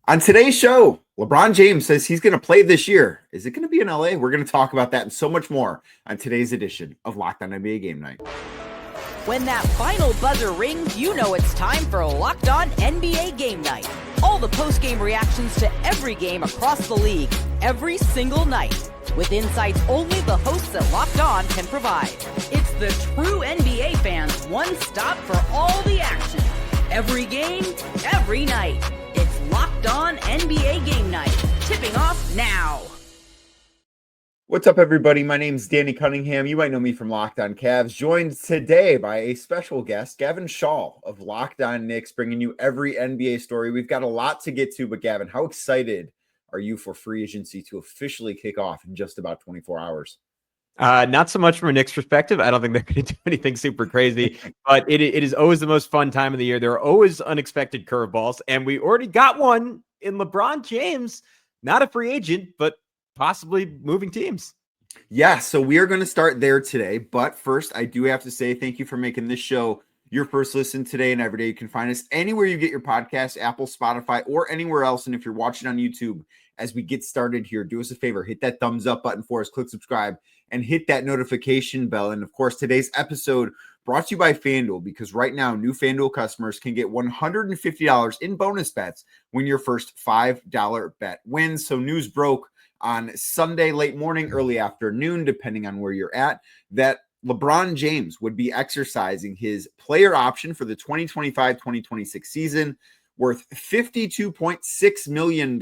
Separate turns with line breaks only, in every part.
On today's show, LeBron James says he's going to play this year. Is it going to be in LA? We're going to talk about that and so much more on today's edition of Locked On NBA Game Night.
When that final buzzer rings, you know it's time for Locked On NBA Game Night. All the post-game reactions to every game across the league, every single night, with insights only the hosts at Locked On can provide. It's the true NBA fans' one stop for all the action. Every game, every night. It's Locked On NBA Game Night. Tipping off now.
What's up, everybody? My name's Danny Cunningham. You might know me from Locked On Cavs, joined today by a special guest, Gavin Schall of Locked On Knicks, bringing you every NBA story. We've got a lot to get to, but Gavin, how excited are you for free agency to officially kick off in just about 24 hours?
Not so much from a Knicks perspective. I don't think they're going to do anything super crazy, but it is always the most fun time of the year. There are always unexpected curveballs, and we already got one in LeBron James, not a free agent, but possibly moving teams.
Yeah, so we are going to start there today, but first, I do have to say thank you for making this show your first listen today and every day. You can find us anywhere you get your podcasts, Apple, Spotify, or anywhere else, and if you're watching on YouTube, as we get started here, do us a favor, hit that thumbs up button for us, click subscribe, and hit that notification bell. And of course, today's episode brought to you by FanDuel, because right now, new FanDuel customers can get $150 in bonus bets when your first $5 bet wins. So news broke on Sunday, late morning, early afternoon, depending on where you're at, that LeBron James would be exercising his player option for the 2025-2026 season worth $52.6 million.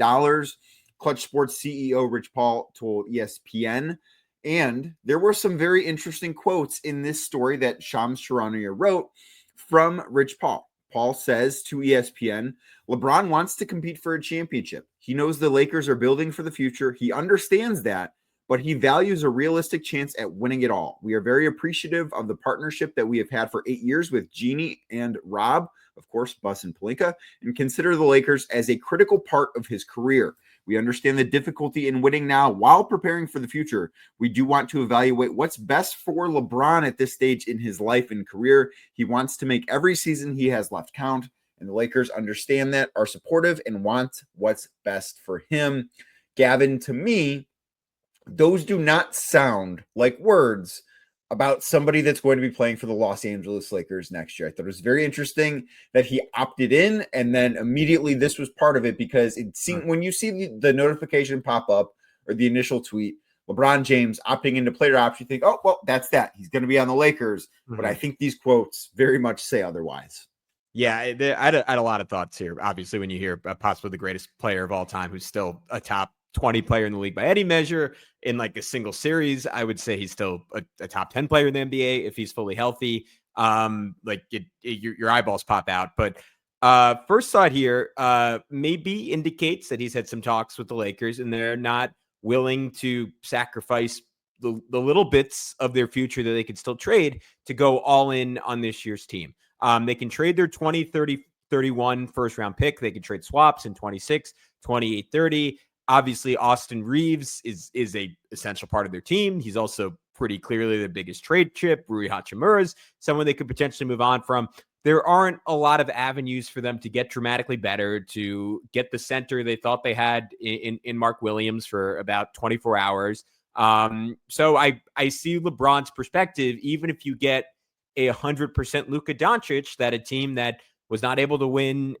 Clutch Sports CEO Rich Paul told ESPN. And there were some very interesting quotes in this story that Shams Charania wrote from Rich Paul. Paul says to ESPN, LeBron wants to compete for a championship. He knows the Lakers are building for the future. He understands that, but he values a realistic chance at winning it all. We are very appreciative of the partnership that we have had for 8 years with Jeannie and Rob, of course, Bus and Pelinka, and consider the Lakers as a critical part of his career. We understand the difficulty in winning now while preparing for the future. We do want to evaluate what's best for LeBron at this stage in his life and career. He wants to make every season he has left count, and the Lakers understand that, are supportive, and want what's best for him. Gavin, to me, those do not sound like words about somebody that's going to be playing for the Los Angeles Lakers next year. I thought it was very interesting that he opted in, and then immediately this was part of it, because it seemed when you see the notification pop up or the initial tweet, LeBron James opting into player option, you think, oh, well, that's that. He's going to be on the Lakers. Mm-hmm. But I think these quotes very much say otherwise.
Yeah, I had a lot of thoughts here. Obviously, when you hear possibly the greatest player of all time, who's still a top 20 player in the league by any measure in like a single series, I would say he's still a top 10 player in the NBA if he's fully healthy. Your eyeballs pop out. But first thought here, maybe indicates that he's had some talks with the Lakers and they're not willing to sacrifice the little bits of their future that they could still trade to go all in on this year's team. They can trade their 20, 30, 31 first round pick. They can trade swaps in 26, 28, 30. Obviously, Austin Reeves is a essential part of their team. He's also pretty clearly the biggest trade chip. Rui Hachimura is someone they could potentially move on from. There aren't a lot of avenues for them to get dramatically better, to get the center they thought they had in Mark Williams for about 24 hours. So I see LeBron's perspective, even if you get 100% Luka Doncic, that a team that was not able to win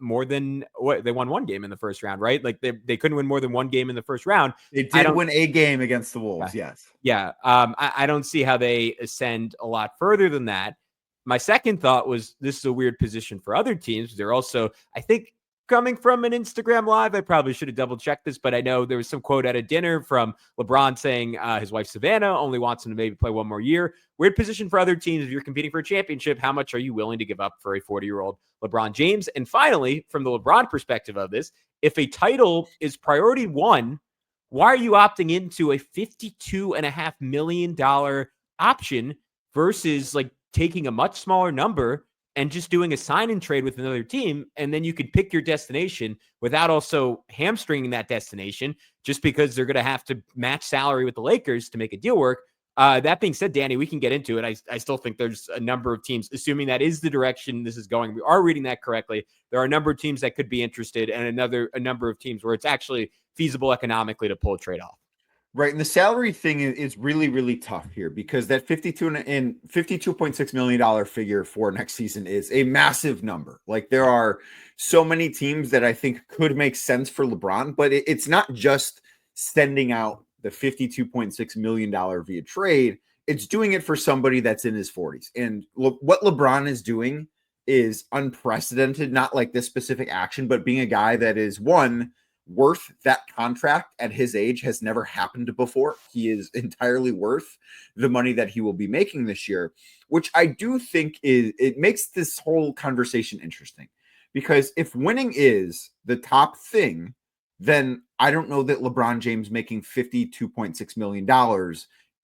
more than what they won one game in the first round, right? Like they couldn't win more than one game in the first round.
They did win a game against the Wolves. Yes.
Yeah. I don't see how they ascend a lot further than that. My second thought was this is a weird position for other teams. They're also, I think, coming from an Instagram live. I probably should have double checked this, but I know there was some quote at a dinner from LeBron saying his wife Savannah only wants him to maybe play one more year. Weird position for other teams. If you're competing for a championship, how much are you willing to give up for a 40-year-old LeBron James? And finally, from the LeBron perspective of this, if a title is priority one, why are you opting into a $52.5 million option versus like taking a much smaller number and just doing a sign and trade with another team, and then you could pick your destination without also hamstringing that destination just because they're going to have to match salary with the Lakers to make a deal work? That being said, Danny, we can get into it. I still think there's a number of teams, assuming that is the direction this is going. We are reading that correctly. There are a number of teams that could be interested, and a number of teams where it's actually feasible economically to pull a trade off.
Right. And the salary thing is really, really tough here because that $52.6 million figure for next season is a massive number. Like there are so many teams that I think could make sense for LeBron, but it's not just sending out the $52.6 million via trade. It's doing it for somebody that's in his 40s. And what LeBron is doing is unprecedented, not like this specific action, but being a guy that is worth that contract at his age has never happened before. He is entirely worth the money that he will be making this year, which I do think it makes this whole conversation interesting because if winning is the top thing, then I don't know that LeBron James making $52.6 million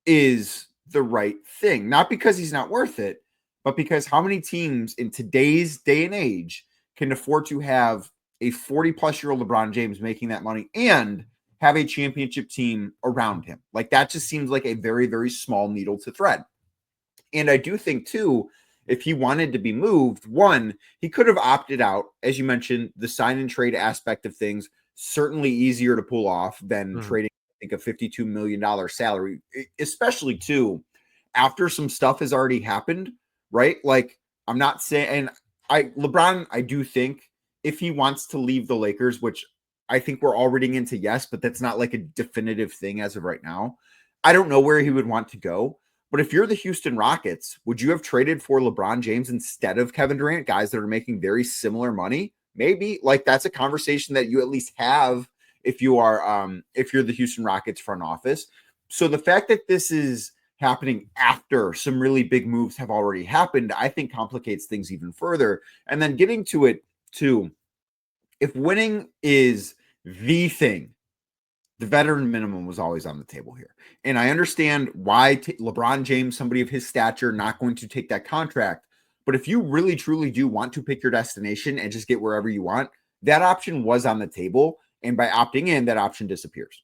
is the right thing. Not because he's not worth it, but because how many teams in today's day and age can afford to have a 40-plus-year-old LeBron James making that money and have a championship team around him? Like that just seems like a very, very small needle to thread. And I do think, too, if he wanted to be moved, one, he could have opted out. As you mentioned, the sign and trade aspect of things, certainly easier to pull off than trading, I think, a $52 million salary, especially, too, after some stuff has already happened, right? Like, I'm not saying, and LeBron, I do think, if he wants to leave the Lakers, which I think we're all reading into yes, but that's not like a definitive thing as of right now. I don't know where he would want to go. But if you're the Houston Rockets, would you have traded for LeBron James instead of Kevin Durant, guys that are making very similar money? Maybe. Like that's a conversation that you at least have if you're the Houston Rockets front office. So the fact that this is happening after some really big moves have already happened, I think complicates things even further. And then getting to it, too, if winning is the thing, the veteran minimum was always on the table here. And I understand why LeBron James, somebody of his stature, not going to take that contract. But if you really, truly do want to pick your destination and just get wherever you want, that option was on the table. And by opting in, that option disappears.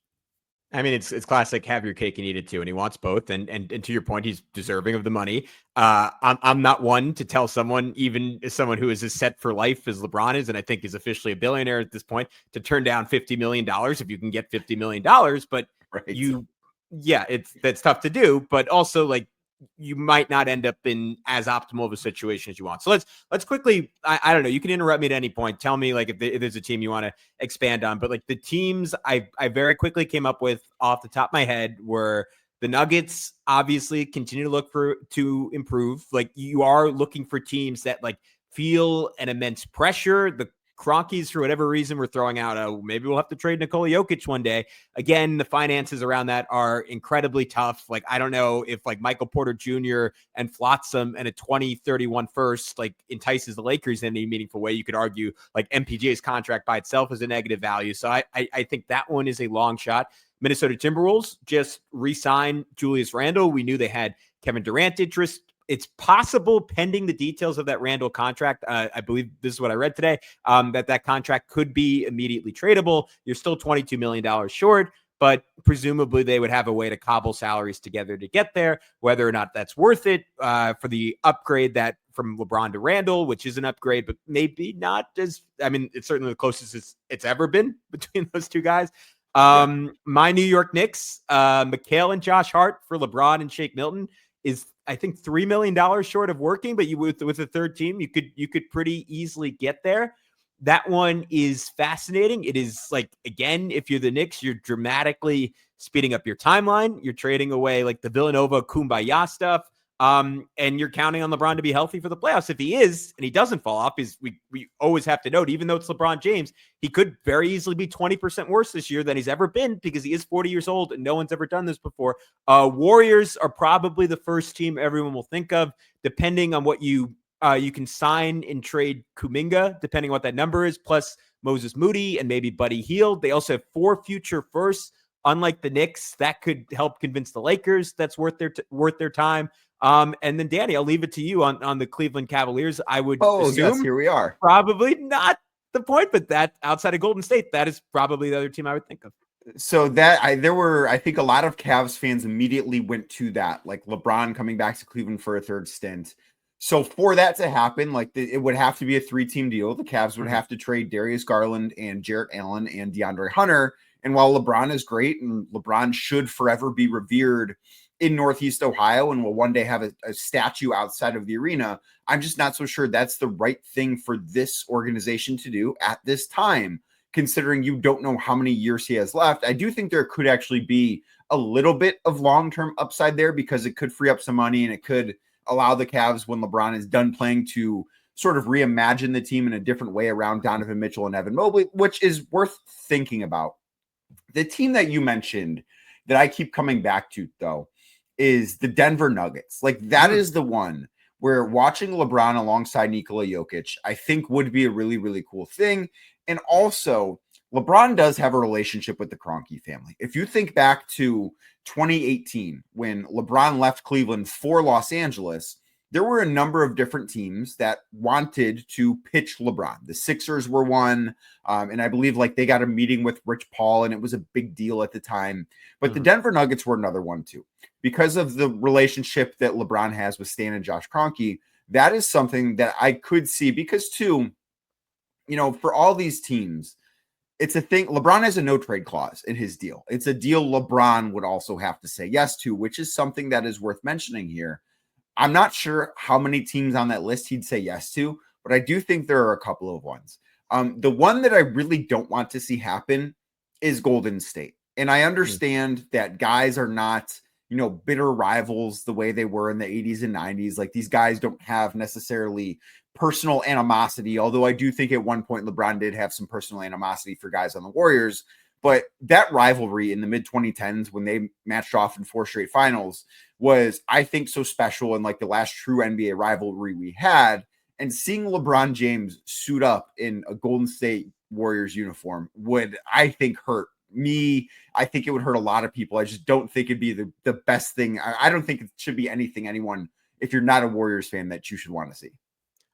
I mean, it's classic, have your cake and eat it too. And he wants both. And to your point, he's deserving of the money. I'm not one to tell someone, even as someone who is as set for life as LeBron is, and I think is officially a billionaire at this point, to turn down $50 million if you can get $50 million. But right. That's tough to do. But also, like, you might not end up in as optimal of a situation as you want. So let's quickly, I don't know, you can interrupt me at any point. Tell me like if there's a team you want to expand on, but like the teams I very quickly came up with off the top of my head were the Nuggets. Obviously continue to look to improve. Like you are looking for teams that like feel an immense pressure. The Cronkies, for whatever reason, we're throwing out, maybe we'll have to trade Nikola Jokic one day. Again, the finances around that are incredibly tough. Like, I don't know if like Michael Porter Jr. and Flotsam and a 2031 first like entices the Lakers in any meaningful way. You could argue like MPJ's contract by itself is a negative value. So I think that one is a long shot. Minnesota Timberwolves just re-signed Julius Randle. We knew they had Kevin Durant interest. It's possible, pending the details of that Randle contract, I believe this is what I read today, that contract could be immediately tradable. You're still $22 million short, but presumably they would have a way to cobble salaries together to get there. Whether or not that's worth it for the upgrade that from LeBron to Randle, which is an upgrade, but maybe not as, I mean, it's certainly the closest it's ever been between those two guys. My New York Knicks, Mikal and Josh Hart for LeBron and Shake Milton is, I think, $3 million short of working, but you with a third team, you could pretty easily get there. That one is fascinating. It is like, again, if you're the Knicks, you're dramatically speeding up your timeline. You're trading away like the Villanova Kumbaya stuff. And you're counting on LeBron to be healthy for the playoffs. If he is, and he doesn't fall off, we always have to note, even though it's LeBron James, he could very easily be 20% worse this year than he's ever been because he is 40 years old and no one's ever done this before. Warriors are probably the first team everyone will think of, depending on what you can sign and trade Kuminga, depending on what that number is, plus Moses Moody and maybe Buddy Hield. They also have 4 future firsts. Unlike the Knicks, that could help convince the Lakers that's worth their time. And then Danny, I'll leave it to you on the Cleveland Cavaliers. I would assume
yes, here we are.
Probably not the point, but that outside of Golden State, that is probably the other team I would think of.
So there were, I think, a lot of Cavs fans immediately went to that, like LeBron coming back to Cleveland for a third stint. So for that to happen, like it would have to be a 3-team deal. The Cavs would have to trade Darius Garland and Jarrett Allen and DeAndre Hunter. And while LeBron is great and LeBron should forever be revered in Northeast Ohio and will one day have a statue outside of the arena, I'm just not so sure that's the right thing for this organization to do at this time, considering you don't know how many years he has left. I do think there could actually be a little bit of long-term upside there because it could free up some money and it could allow the Cavs, when LeBron is done playing, to sort of reimagine the team in a different way around Donovan Mitchell and Evan Mobley, which is worth thinking about. The team that you mentioned that I keep coming back to, though, is the Denver Nuggets. Like, that is the one where watching LeBron alongside Nikola Jokic, I think would be a really, really cool thing. And also, LeBron does have a relationship with the Kroenke family. If you think back to 2018, when LeBron left Cleveland for Los Angeles, there were a number of different teams that wanted to pitch LeBron. The Sixers were one, and I believe like they got a meeting with Rich Paul, and it was a big deal at the time. But the Denver Nuggets were another one too, because of the relationship that LeBron has with Stan and Josh Kroenke. That is something that I could see, because too, you know, for all these teams, it's a thing. LeBron has a no trade clause in his deal. It's a deal LeBron would also have to say yes to, which is something that is worth mentioning here. I'm not sure how many teams on that list he'd say yes to, but I do think there are a couple of ones. The one that I really don't want to see happen is Golden State. And I understand that guys are not, you know, bitter rivals the way they were in the 80s and 90s. Like, these guys don't have necessarily personal animosity, although I do think at one point LeBron did have some personal animosity for guys on the Warriors. But that rivalry in the mid 2010s, when they matched off in 4 straight finals, was, I think, so special and like the last true NBA rivalry we had. And seeing LeBron James suit up in a Golden State Warriors uniform would, I think, hurt me. I think it would hurt a lot of people. I just don't think it'd be the best thing. I don't think it should be anyone, if you're not a Warriors fan, that you should want to see.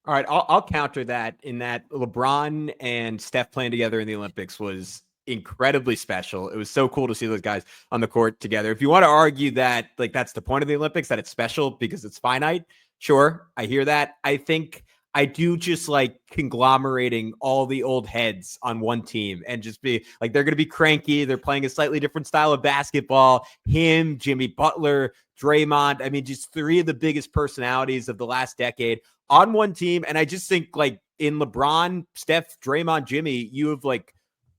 All right, I'll counter that in that LeBron and Steph playing together in the Olympics was incredibly special. It was so cool to see those guys on the court together. If you want to argue that, like, that's the point of the Olympics, that it's special because it's finite, sure, I hear that. I think I do just like conglomerating all the old heads on one team and just be like, they're going to be cranky. They're playing a slightly different style of basketball. Him, Jimmy Butler, Draymond. I mean, just 3 of the biggest personalities of the last decade on one team. And I just think, like, in LeBron, Steph, Draymond, Jimmy, you have, like,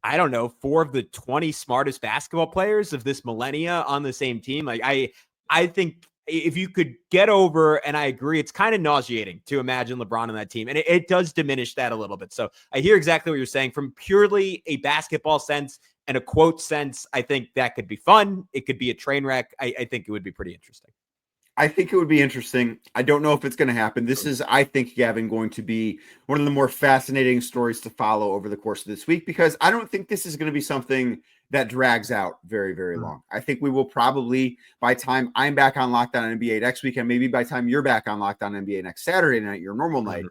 I don't know, 4 of the 20 smartest basketball players of this millennia on the same team. Like, I think if you could get over, and I agree, it's kind of nauseating to imagine LeBron on that team. And it does diminish that a little bit. So I hear exactly what you're saying. From purely a basketball sense and a quote sense, I think that could be fun. It could be a train wreck. I think it would be pretty interesting.
I think it would be interesting. I don't know if it's going to happen. This is, I think, Gavin, going to be one of the more fascinating stories to follow over the course of this week, because I don't think this is going to be something that drags out very, very long. I think we will probably, by time I'm back on Locked On NBA next weekend, maybe by time you're back on Locked On NBA next Saturday night, your normal night,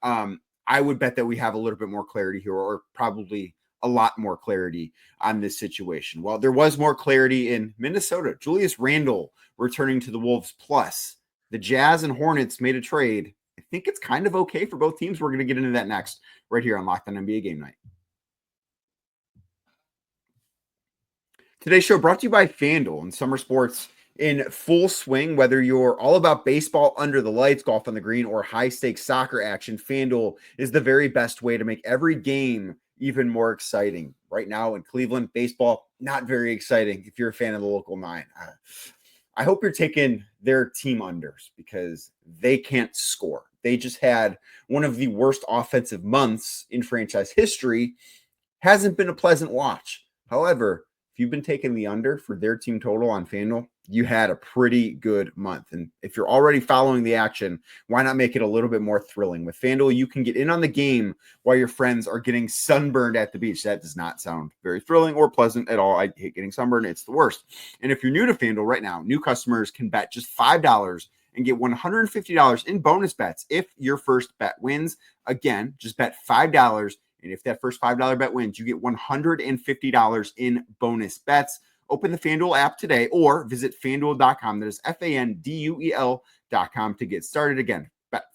I would bet that we have a little bit more clarity here, or probably a lot more clarity on this situation. Well, there was more clarity in Minnesota. Julius Randle returning to the Wolves, plus the Jazz and Hornets made a trade. I think it's kind of okay for both teams. We're going to get into that next, right here on Locked On NBA Game Night. Today's show brought to you by FanDuel, and summer sports in full swing. Whether you're all about baseball under the lights, golf on the green, or high-stakes soccer action, FanDuel is the very best way to make every game even more exciting. Right now in Cleveland, baseball, not very exciting if you're a fan of the local 9. I hope you're taking their team unders, because they can't score. They just had one of the worst offensive months in franchise history. Hasn't been a pleasant watch. However, if you've been taking the under for their team total on FanDuel, you had a pretty good month. And if you're already following the action, why not make it a little bit more thrilling? With FanDuel, you can get in on the game while your friends are getting sunburned at the beach. That does not sound very thrilling or pleasant at all. I hate getting sunburned. It's the worst. And if you're new to FanDuel right now, new customers can bet just $5 and get $150 in bonus bets if your first bet wins. Again, just bet $5, And if that first $5 bet wins, you get $150 in bonus bets. Open the FanDuel app today or visit FanDuel.com. That is FanDuel.com to get started. Again,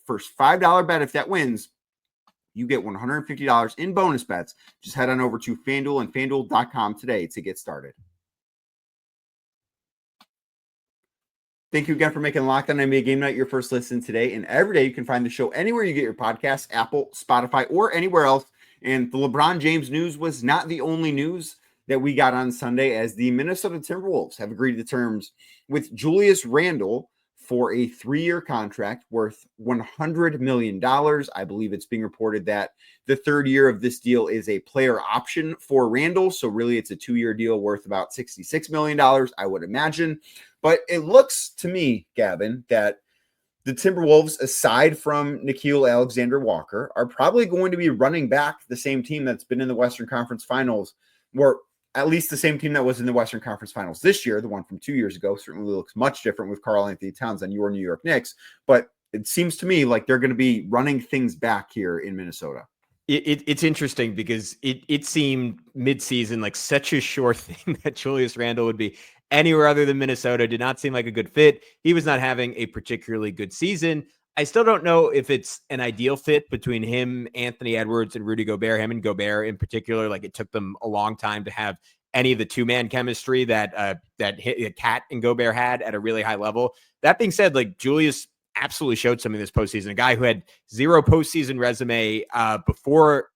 first $5 bet, if that wins, you get $150 in bonus bets. Just head on over to FanDuel and FanDuel.com today to get started. Thank you again for making Locked On NBA Game Night your first listen today. And every day you can find the show anywhere you get your podcasts, Apple, Spotify, or anywhere else. And the LeBron James news was not the only news that we got on Sunday, as the Minnesota Timberwolves have agreed to terms with Julius Randle for a 3-year contract worth $100 million. I believe it's being reported that the third year of this deal is a player option for Randle. So really it's a 2-year deal worth about $66 million, I would imagine. But it looks to me, Gavin, that the Timberwolves, aside from Nickeil Alexander-Walker, are probably going to be running back the same team that's been in the Western Conference Finals, or at least the same team that was in the Western Conference Finals this year. The one from 2 years ago certainly looks much different with Karl-Anthony Towns than your New York Knicks. But it seems to me like they're going to be running things back here in Minnesota.
It's interesting because it seemed midseason like such a sure thing that Julius Randle would be anywhere other than Minnesota. Did not seem like a good fit. He was not having a particularly good season. I still don't know if it's an ideal fit between him, Anthony Edwards, and Rudy Gobert. Him and Gobert in particular, like it took them a long time to have any of the two-man chemistry that Cat and Gobert had at a really high level. That being said, like Julius absolutely showed something this postseason. A guy who had zero postseason resume before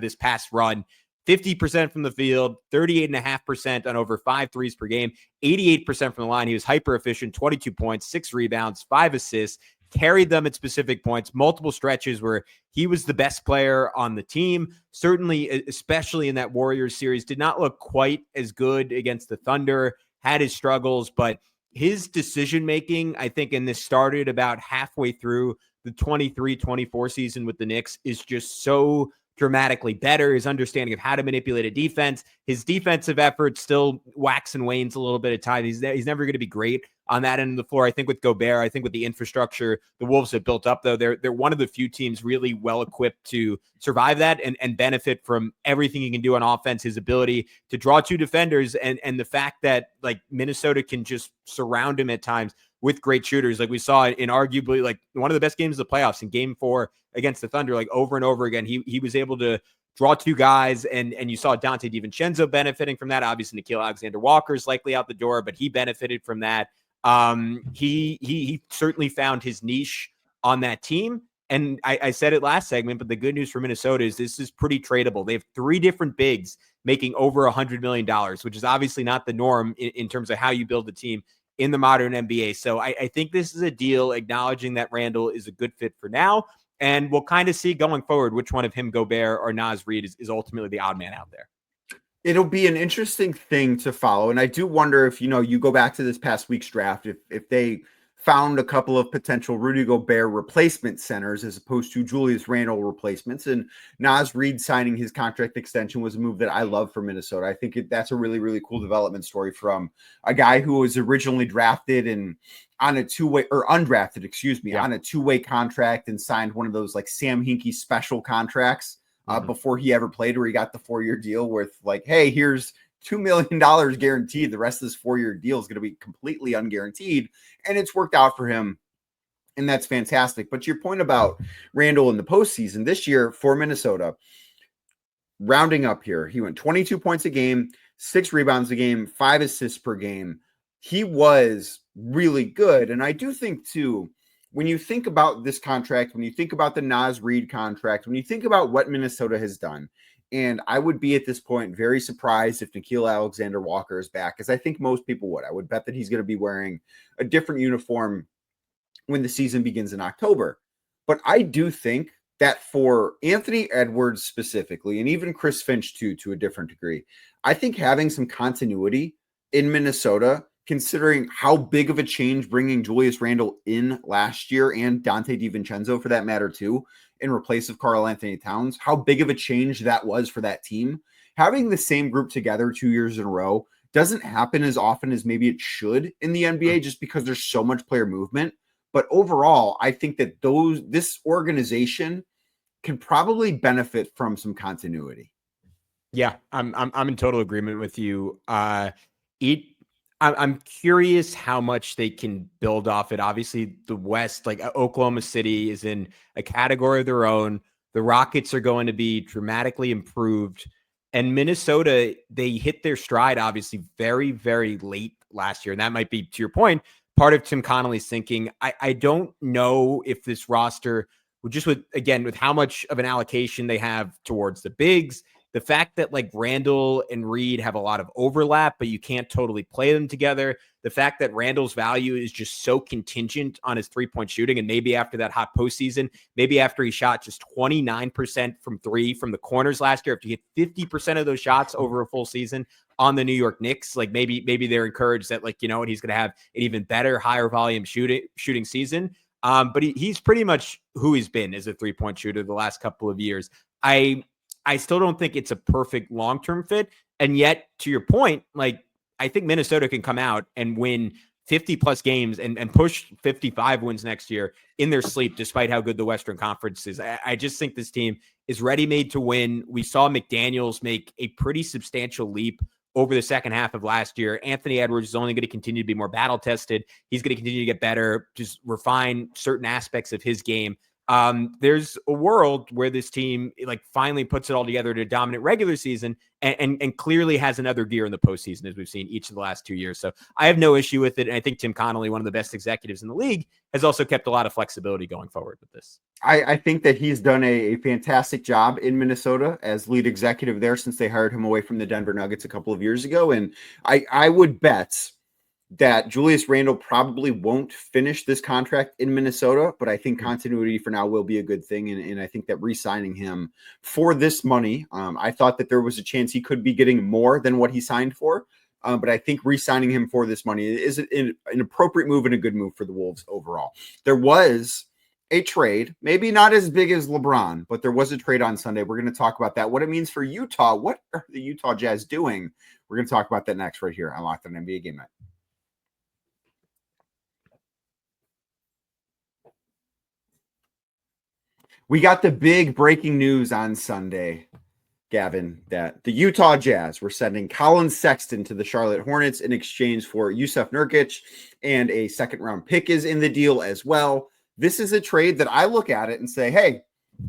this past run. 50% from the field, 38.5% on over 5 threes per game, 88% from the line. He was hyper efficient, 22 points, 6 rebounds, 5 assists. Carried them at specific points, multiple stretches where he was the best player on the team. Certainly, especially in that Warriors series, did not look quite as good against the Thunder, had his struggles, but his decision-making, I think, and this started about halfway through the 23-24 season with the Knicks, is just so dramatically better. His understanding of how to manipulate a defense, his defensive effort still wax and wanes a little bit at times. He's never going to be great on that end of the floor. I think with Gobert, I think with the infrastructure the Wolves have built up, though, they're one of the few teams really well equipped to survive that and benefit from everything he can do on offense, his ability to draw 2 defenders, and the fact that like Minnesota can just surround him at times with great shooters. Like we saw in arguably like one of the best games of the playoffs in Game 4 against the Thunder, like over and over again, he was able to draw 2 guys, and you saw Dante DiVincenzo benefiting from that. Obviously, Nickeil Alexander-Walker is likely out the door, but he benefited from that. He certainly found his niche on that team. And I said it last segment, but the good news for Minnesota is this is pretty tradable. They have 3 different bigs making over $100 million, which is obviously not the norm in terms of how you build a team in the modern NBA. So I think this is a deal acknowledging that Randle is a good fit for now. And we'll kind of see going forward which one of him, Gobert or Naz Reid, is ultimately the odd man out there.
It'll be an interesting thing to follow. And I do wonder if, you go back to this past week's draft, if they found a couple of potential Rudy Gobert replacement centers as opposed to Julius Randle replacements. And Naz Reid signing his contract extension was a move that I love for Minnesota. I think that's a really, really cool development story from a guy who was originally drafted and on a two-way or undrafted, on a 2-way contract and signed one of those like Sam Hinkie special contracts before he ever played, where he got the 4-year deal with like, hey, here's $2 million guaranteed. The rest of this 4-year deal is going to be completely unguaranteed. And it's worked out for him. And that's fantastic. But to your point about Randle in the postseason this year for Minnesota, rounding up here, he went 22 points a game, 6 rebounds a game, 5 assists per game. He was really good. And I do think too, when you think about this contract, when you think about the Naz Reid contract, when you think about what Minnesota has done, and I would be at this point very surprised if Nickeil Alexander-Walker is back, because I think most people would. I would bet that he's going to be wearing a different uniform when the season begins in October. But I do think that for Anthony Edwards specifically, and even Chris Finch too, to a different degree, I think having some continuity in Minnesota, considering how big of a change bringing Julius Randle in last year, and Dante DiVincenzo for that matter too, in replace of Karl-Anthony Towns, how big of a change that was for that team. Having the same group together 2 years in a row doesn't happen as often as maybe it should in the NBA, just because there's so much player movement. But overall, I think that this organization can probably benefit from some continuity.
Yeah, I'm in total agreement with you. I'm curious how much they can build off it. Obviously, the West, like Oklahoma City, is in a category of their own. The Rockets are going to be dramatically improved. And Minnesota, they hit their stride, obviously, very, very late last year. And that might be, to your point, part of Tim Connolly's thinking. I don't know if this roster, with how much of an allocation they have towards the bigs, the fact that like Randle and Reed have a lot of overlap, but you can't totally play them together. The fact that Randle's value is just so contingent on his 3-point shooting. And maybe after that hot postseason, maybe after he shot just 29% from three from the corners last year, if you hit 50% of those shots over a full season on the New York Knicks, like maybe they're encouraged that, like, you know what, he's going to have an even better, higher volume shooting season. But he's pretty much who he's been as a 3-point shooter the last couple of years. I still don't think it's a perfect long-term fit. And yet, to your point, like, I think Minnesota can come out and win 50 plus games and push 55 wins next year in their sleep, despite how good the Western Conference is. I just think this team is ready-made to win. We saw McDaniels make a pretty substantial leap over the second half of last year. Anthony Edwards is only going to continue to be more battle-tested. He's going to continue to get better, just refine certain aspects of his game. There's a world where this team like finally puts it all together to a dominant regular season and clearly has another gear in the postseason, as we've seen each of the last 2 years. So I have no issue with it. And I think Tim Connolly, one of the best executives in the league, has also kept a lot of flexibility going forward with this.
I think that he's done a fantastic job in Minnesota as lead executive there since they hired him away from the Denver Nuggets a couple of years ago. And I would bet that Julius Randle probably won't finish this contract in Minnesota, but I think continuity for now will be a good thing. And I think that re-signing him for this money, I thought that there was a chance he could be getting more than what he signed for. But I think re-signing him for this money is an appropriate move and a good move for the Wolves overall. There was a trade, maybe not as big as LeBron, but there was a trade on Sunday. We're going to talk about that, what it means for Utah. What are the Utah Jazz doing? We're going to talk about that next right here on Locked On NBA Game Night. We got the big breaking news on Sunday, Gavin, that the Utah Jazz were sending Collin Sexton to the Charlotte Hornets in exchange for Jusuf Nurkić, and a second-round pick is in the deal as well. This is a trade that I look at it and say, hey,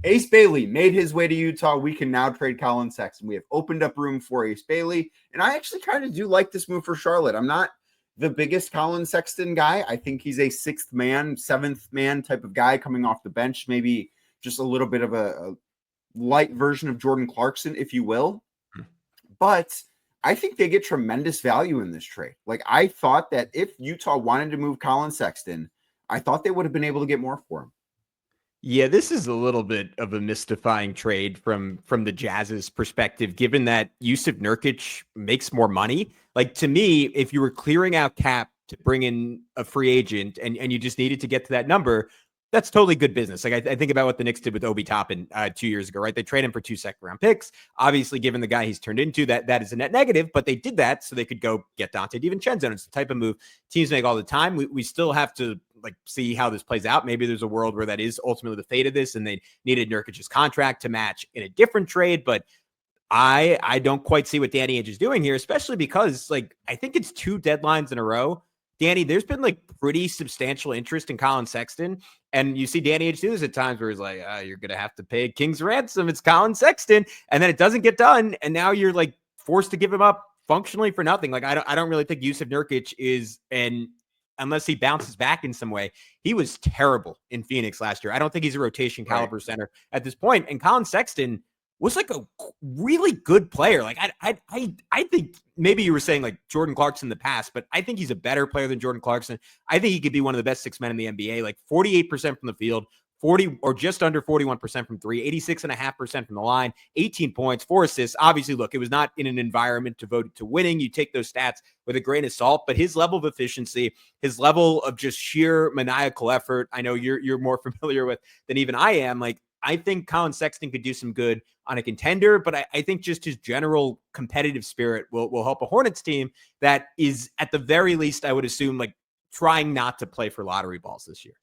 Ace Bailey made his way to Utah. We can now trade Collin Sexton. We have opened up room for Ace Bailey, and I actually kind of do like this move for Charlotte. I'm not the biggest Collin Sexton guy. I think he's a sixth man, seventh man type of guy coming off the bench, maybe just a little bit of a light version of Jordan Clarkson, if you will. But I think they get tremendous value in this trade. Like, I thought that if Utah wanted to move Collin Sexton, I thought they would have been able to get more for him.
Yeah, this is a little bit of a mystifying trade from the Jazz's perspective, given that Jusuf Nurkić makes more money. Like, to me, if you were clearing out cap to bring in a free agent and you just needed to get to that number, that's totally good business. Like, I think about what the Knicks did with Obi Toppin 2 years ago, right? They traded him for 2 second-round picks. Obviously, given the guy he's turned into, that is a net negative, but they did that so they could go get Dante DiVincenzo. And it's the type of move teams make all the time. We still have to like see how this plays out. Maybe there's a world where that is ultimately the fate of this, and they needed Nurkic's contract to match in a different trade. But I don't quite see what Danny Ainge is doing here, especially because, like, I think it's 2 deadlines in a row. Danny, there's been like pretty substantial interest in Collin Sexton. And you see Danny Ainge do this at times where he's like, you're going to have to pay a king's ransom. It's Collin Sexton. And then it doesn't get done. And now you're like forced to give him up functionally for nothing. Like, I don't really think Jusuf Nurkić is, and unless he bounces back in some way, he was terrible in Phoenix last year. I don't think he's a rotation caliber center at this point. And Collin Sexton was like a really good player. Like, I think maybe you were saying like Jordan Clarkson in the past, but I think he's a better player than Jordan Clarkson. I think he could be one of the best 6 men in the NBA, like 48% from the field, 40 or just under 41% from three, 86.5% from the line, 18 points, 4 assists. Obviously, look, it was not in an environment devoted to winning. You take those stats with a grain of salt, but his level of efficiency, his level of just sheer maniacal effort, I know you're more familiar with than even I am. Like, I think Collin Sexton could do some good on a contender, but I think just his general competitive spirit will help a Hornets team that is, at the very least, I would assume, like trying not to play for lottery balls this year.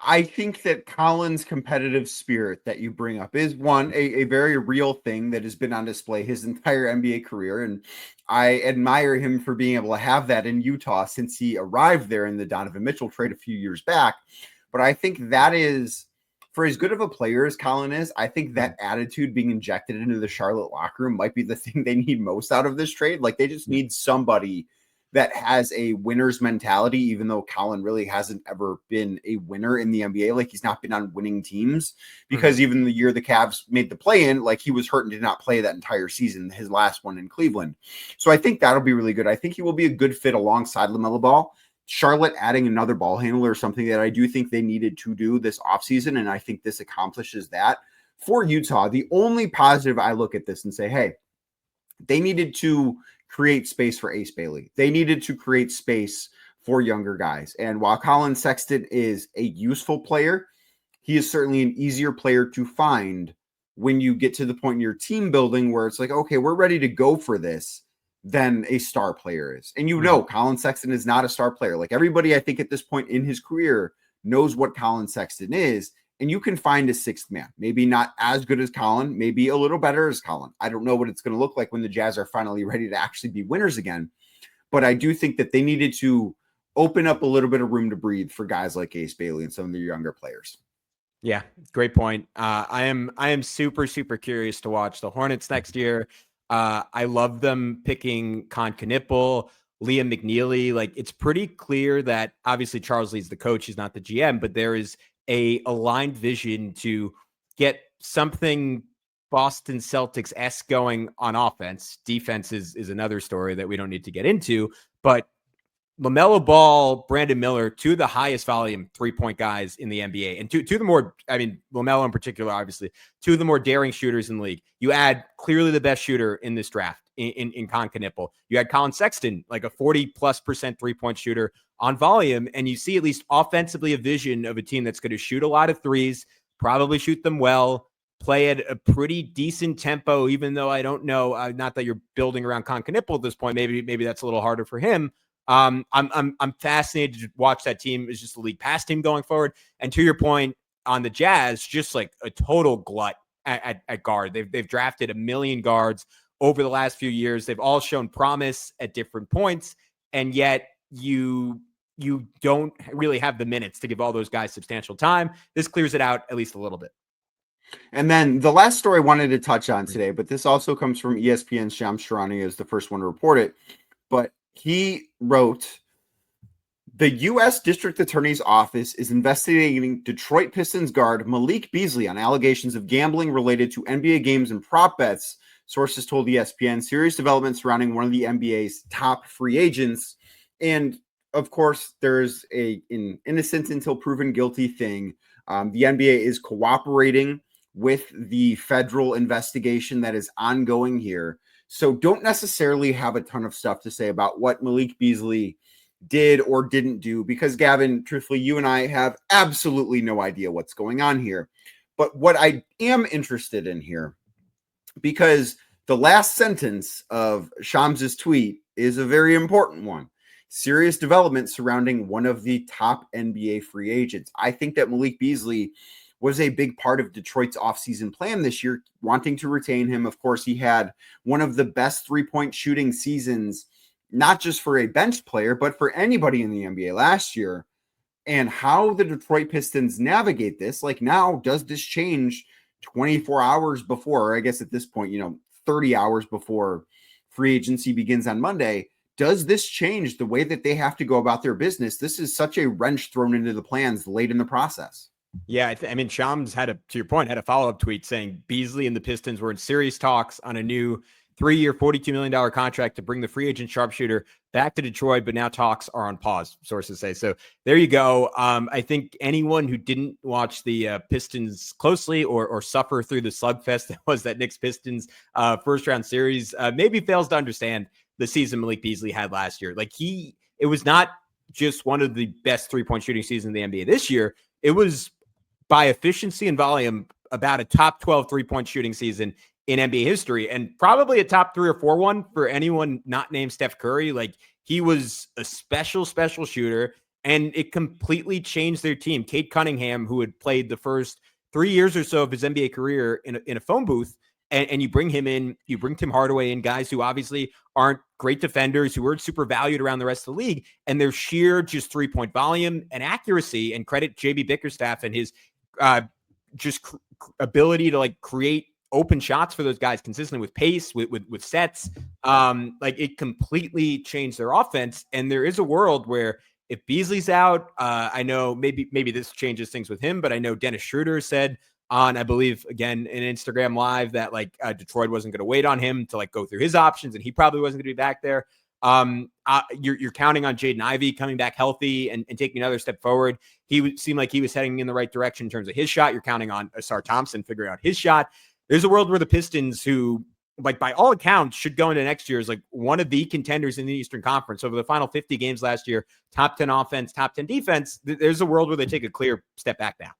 I think that Collin's competitive spirit that you bring up is a very real thing that has been on display his entire NBA career. And I admire him for being able to have that in Utah since he arrived there in the Donovan Mitchell trade a few years back. But I think that is, for as good of a player as Collin is, I think that attitude being injected into the Charlotte locker room might be the thing they need most out of this trade. Like they just need somebody that has a winner's mentality, even though Collin really hasn't ever been a winner in the NBA. Like he's not been on winning teams because even the year the Cavs made the play-in, like he was hurt and did not play that entire season, his last one in Cleveland. So I think that'll be really good. I think he will be a good fit alongside LaMelo Ball. Charlotte adding another ball handler is something that I do think they needed to do this offseason, and I think this accomplishes that. For Utah, the only positive I look at this and say, hey, they needed to create space for Ace Bailey. They needed to create space for younger guys. And while Collin Sexton is a useful player, he is certainly an easier player to find when you get to the point in your team building where it's like, okay, we're ready to go for this, than a star player is. And Collin Sexton is not a star player. Like everybody, I think at this point in his career knows what Collin Sexton is. And you can find a sixth man, maybe not as good as Collin, maybe a little better as Collin. I don't know what it's going to look like when the Jazz are finally ready to actually be winners again. But I do think that they needed to open up a little bit of room to breathe for guys like Ace Bailey and some of the younger players.
Yeah, great point. I am super, super curious to watch the Hornets next year. I love them picking Con Knipple, Liam McNeely. Like it's pretty clear that obviously Charles Lee's the coach, he's not the GM, but there is a aligned vision to get something Boston Celtics-esque going on offense. Defense is another story that we don't need to get into, but LaMelo Ball, Brandon Miller, two of the highest volume 3-point guys in the NBA. And two of the more, LaMelo in particular, obviously, two of the more daring shooters in the league. You add clearly the best shooter in this draft in Con Knipple. You had Collin Sexton, like a 40+% 3-point shooter on volume. And you see at least offensively a vision of a team that's going to shoot a lot of threes, probably shoot them well, play at a pretty decent tempo, even though I don't know, not that you're building around Con Knipple at this point. Maybe that's a little harder for him. I'm fascinated to watch that team. Is just the league pass team going forward. And to your point on the Jazz, just like a total glut at guard. They've drafted 1 million guards over the last few years. They've all shown promise at different points, and yet you don't really have the minutes to give all those guys substantial time. This clears it out at least a little bit.
And then the last story I wanted to touch on today, but this also comes from ESPN's Shams Charania is the first one to report it. But he wrote, the U.S. District Attorney's Office is investigating Detroit Pistons guard Malik Beasley on allegations of gambling related to NBA games and prop bets. Sources told ESPN serious developments surrounding one of the NBA's top free agents. And of course, there's an innocent until proven guilty thing. The NBA is cooperating with the federal investigation that is ongoing here. So don't necessarily have a ton of stuff to say about what Malik Beasley did or didn't do, because Gavin, truthfully, you and I have absolutely no idea what's going on here. But what I am interested in here, because the last sentence of Shams's tweet is a very important one. Serious development surrounding one of the top NBA free agents. I think that Malik Beasley was a big part of Detroit's offseason plan this year, wanting to retain him. Of course, he had one of the best 3-point shooting seasons, not just for a bench player, but for anybody in the NBA last year. And how the Detroit Pistons navigate this, like now, does this change 24 hours before, or I guess at this point, 30 hours before free agency begins on Monday? Does this change the way that they have to go about their business? This is such a wrench thrown into the plans late in the process.
Yeah, Shams to your point, had a follow-up tweet saying Beasley and the Pistons were in serious talks on a new 3-year, $42 million contract to bring the free agent sharpshooter back to Detroit, but now talks are on pause, sources say. So there you go. I think anyone who didn't watch the Pistons closely or suffer through the slugfest that was that Knicks Pistons first-round series maybe fails to understand the season Malik Beasley had last year. Like it was not just one of the best 3-point shooting seasons in the NBA this year. It was by efficiency and volume about a top 12 3-point shooting season in NBA history, and probably a top 3 or 4 one for anyone not named Steph Curry. Like he was a special shooter. and it completely changed their team. Cade Cunningham, who had played the first 3 years or so of his NBA career in a phone booth, and you bring him in, you bring Tim Hardaway in, guys who obviously aren't great defenders, who aren't super valued around the rest of the league, and their sheer just 3-point volume and accuracy, and credit JB Bickerstaff and his ability to like create open shots for those guys consistently with pace, with sets. Like it completely changed their offense. And there is a world where if Beasley's out, I know maybe this changes things with him, but I know Dennis Schroeder said on, I believe, again, in Instagram Live that like Detroit wasn't going to wait on him to like go through his options, and he probably wasn't going to be back there. You're counting on Jaden Ivey coming back healthy and taking another step forward. He would seem like he was heading in the right direction in terms of his shot. You're counting on Asar Thompson figuring out his shot. There's a world where the Pistons, who like by all accounts should go into next year as like one of the contenders in the Eastern Conference over the final 50 games last year, top 10 offense, top 10 defense. There's a world where they take a clear step back now.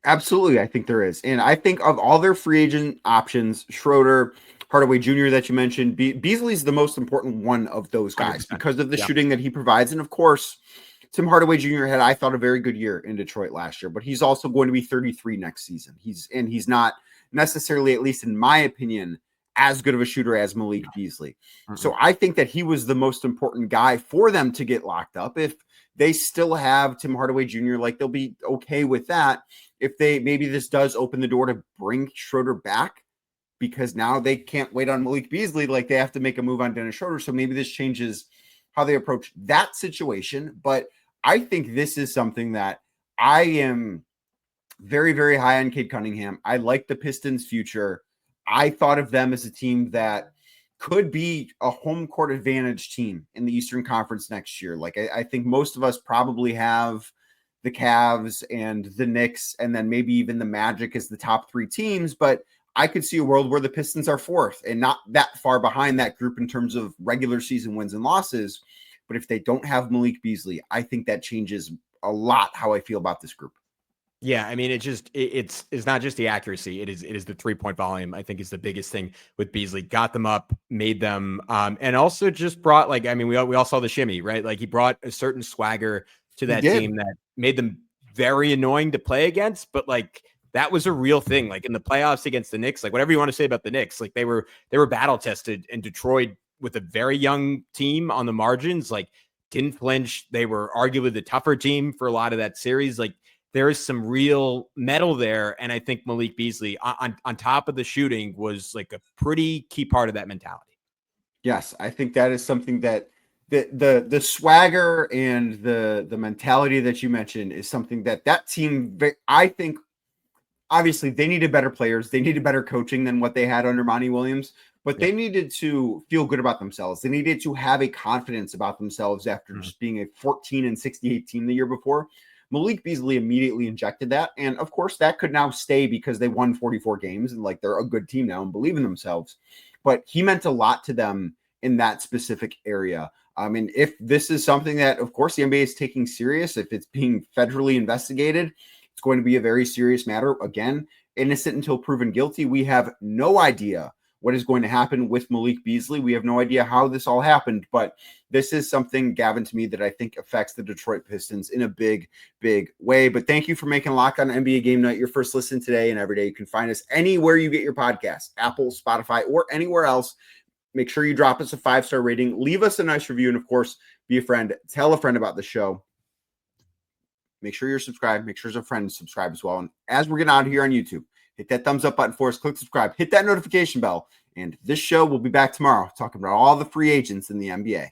Absolutely. I think there is. And I think of all their free agent options, Schroeder, Hardaway Jr. that you mentioned, Beasley's the most important one of those guys 100%. Because of the shooting that he provides. And of course, Tim Hardaway Jr. had, I thought, a very good year in Detroit last year, but he's also going to be 33 next season. He's not necessarily, at least in my opinion, as good of a shooter as Malik Beasley. Mm-hmm. So I think that he was the most important guy for them to get locked up. If they still have Tim Hardaway Jr., like they'll be okay with that. If maybe this does open the door to bring Schroeder back, because now they can't wait on Malik Beasley, like they have to make a move on Dennis Schroeder. So maybe this changes how they approach that situation. But I think this is something that I am very, very high on Cade Cunningham. I like the Pistons' future. I thought of them as a team that could be a home court advantage team in the Eastern Conference next year. Like I think most of us probably have the Cavs and the Knicks, and then maybe even the Magic as the top three teams. But I could see a world where the Pistons are fourth and not that far behind that group in terms of regular season wins and losses. But if they don't have Malik Beasley, I think that changes a lot how I feel about this group.
Yeah, I mean, it's not just the accuracy. It is the 3-point volume. I think is the biggest thing with Beasley. Got them up, made them, and also just brought like, I mean, we all saw the shimmy, right? Like he brought a certain swagger to that team that made them very annoying to play against. But like that was a real thing. Like in the playoffs against the Knicks, like whatever you want to say about the Knicks, like they were battle tested, and Detroit with a very young team on the margins, like didn't flinch. They were arguably the tougher team for a lot of that series. Like there is some real metal there. And I think Malik Beasley on top of the shooting was like a pretty key part of that mentality.
Yes. I think that is something that the swagger and the mentality that you mentioned is something that team, I think obviously they needed better players. They needed better coaching than what they had under Monty Williams, but they needed to feel good about themselves. They needed to have a confidence about themselves after just being a 14-68 team the year before. Malik Beasley immediately injected that. And of course that could now stay because they won 44 games and like they're a good team now and believe in themselves. But he meant a lot to them in that specific area. I mean, if this is something that, of course, the NBA is taking serious, if it's being federally investigated, it's going to be a very serious matter. Again, innocent until proven guilty. We have no idea what is going to happen with Malik Beasley. We have no idea how this all happened, but this is something, Gavin, to me that I think affects the Detroit Pistons in a big, big way. But thank you for making Locked On NBA Game Night your first listen today and every day. You can find us anywhere you get your podcasts, Apple, Spotify, or anywhere else. Make sure you drop us a 5-star rating, leave us a nice review, and of course, be a friend. Tell a friend about the show. Make sure you're subscribed. Make sure your friends subscribe as well. And as we're getting out of here on YouTube, hit that thumbs up button for us, click subscribe, hit that notification bell, and this show will be back tomorrow talking about all the free agents in the NBA.